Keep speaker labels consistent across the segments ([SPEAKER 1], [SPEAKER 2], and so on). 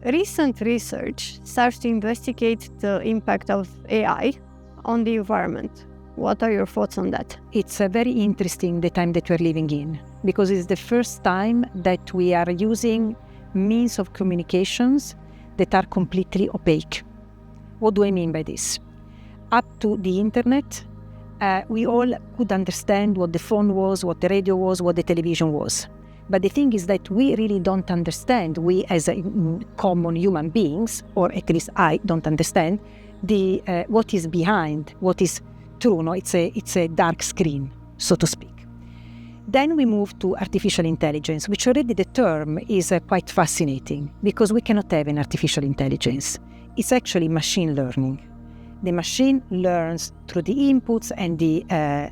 [SPEAKER 1] recent research starts to investigate the impact of AI on the environment. What are your thoughts on that?
[SPEAKER 2] It's very interesting the time that we're living in, because it's the first time that we are using means of communications that are completely opaque. What do I mean by this? Up to the internet, we all could understand what the phone was, what the radio was, what the television was. But the thing is that we really don't understand, we as common human beings, or at least I don't understand, what is behind, what is true. No? It's a dark screen, so to speak. Then we move to artificial intelligence, which already the term is quite fascinating, because we cannot have an artificial intelligence. It's actually machine learning. The machine learns through the inputs and the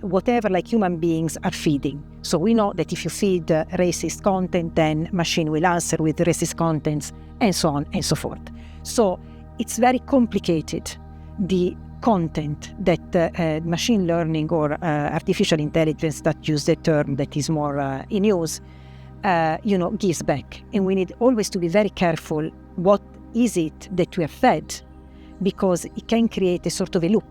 [SPEAKER 2] whatever like human beings are feeding. So we know that if you feed racist content, then machine will answer with racist contents, and so on and so forth. So it's very complicated, the content that machine learning or artificial intelligence, that use the term that is more in use, gives back. And we need always to be very careful what is it that we are fed, because it can create a sort of a loop,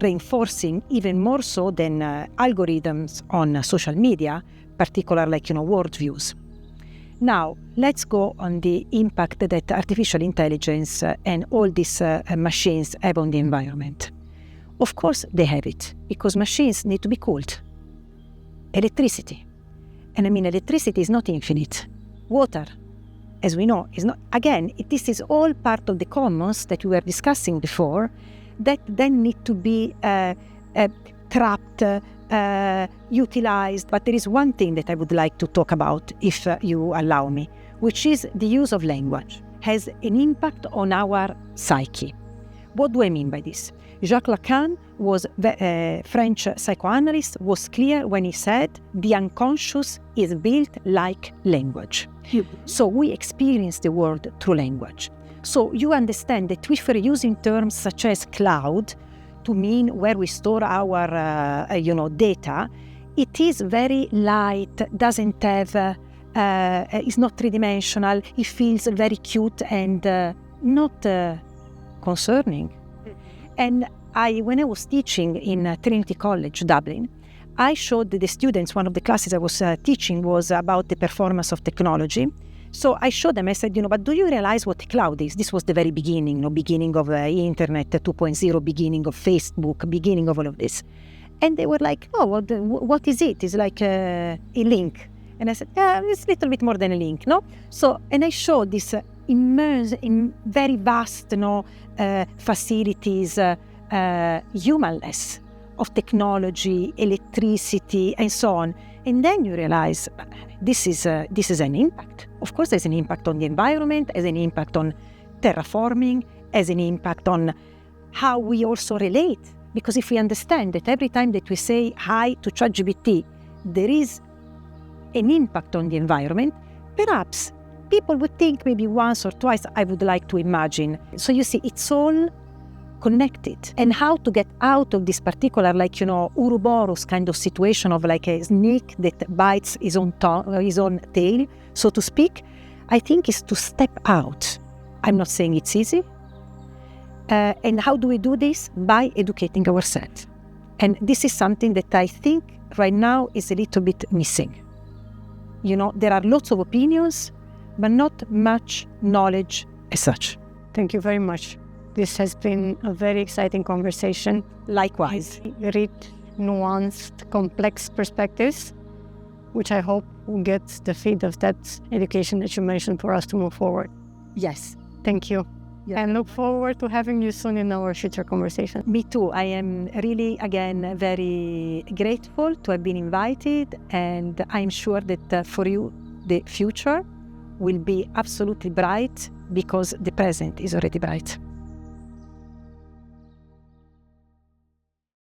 [SPEAKER 2] reinforcing even more so than algorithms on social media, particular like, worldviews. Now, let's go on the impact that artificial intelligence and all these machines have on the environment. Of course, they have it, because machines need to be cooled. Electricity. And electricity is not infinite. Water, as we know, is not. Again, this is all part of the commons that we were discussing before, that then need to be trapped, utilized. But there is one thing that I would like to talk about, if you allow me, which is the use of language has an impact on our psyche. What do I mean by this? Jacques Lacan was a French psychoanalyst, was clear when he said the unconscious is built like language. So we experience the world through language. So you understand that if we're using terms such as cloud to mean where we store our data, it is very light, doesn't have, it's not three-dimensional, it feels very cute and not concerning. And when I was teaching in Trinity College, Dublin, I showed the students, one of the classes I was teaching was about the performance of technology. So I showed them, I said, but do you realize what the cloud is? This was the very beginning, beginning of Internet 2.0, beginning of Facebook, beginning of all of this. And they were like, oh, what is it? It's like a link. And I said, yeah, it's a little bit more than a link, no? So, and I showed this immersed in very vast, facilities, humanness of technology, electricity, and so on. And then you realize this is an impact. Of course, there's an impact on the environment, has an impact on terraforming, has an impact on how we also relate. Because if we understand that every time that we say hi to ChatGPT, there is an impact on the environment, perhaps people would think maybe once or twice, I would like to imagine. So you see, it's all connected. And how to get out of this particular, Ouroboros kind of situation of like a snake that bites his own tail, so to speak, I think is to step out. I'm not saying it's easy. And how do we do this? By educating ourselves. And this is something that I think right now is a little bit missing. There are lots of opinions, but not much knowledge as such.
[SPEAKER 1] Thank you very much. This has been a very exciting conversation.
[SPEAKER 2] Likewise.
[SPEAKER 1] Rich, nuanced, complex perspectives, which I hope will get the feed of that education that you mentioned for us to move forward.
[SPEAKER 2] Yes.
[SPEAKER 1] Thank you.
[SPEAKER 2] Yeah.
[SPEAKER 1] And look forward to having you soon in our future conversation.
[SPEAKER 2] Me too. I am really, again, very grateful to have been invited, and I'm sure that for you, the future will be absolutely bright, because the present is already bright.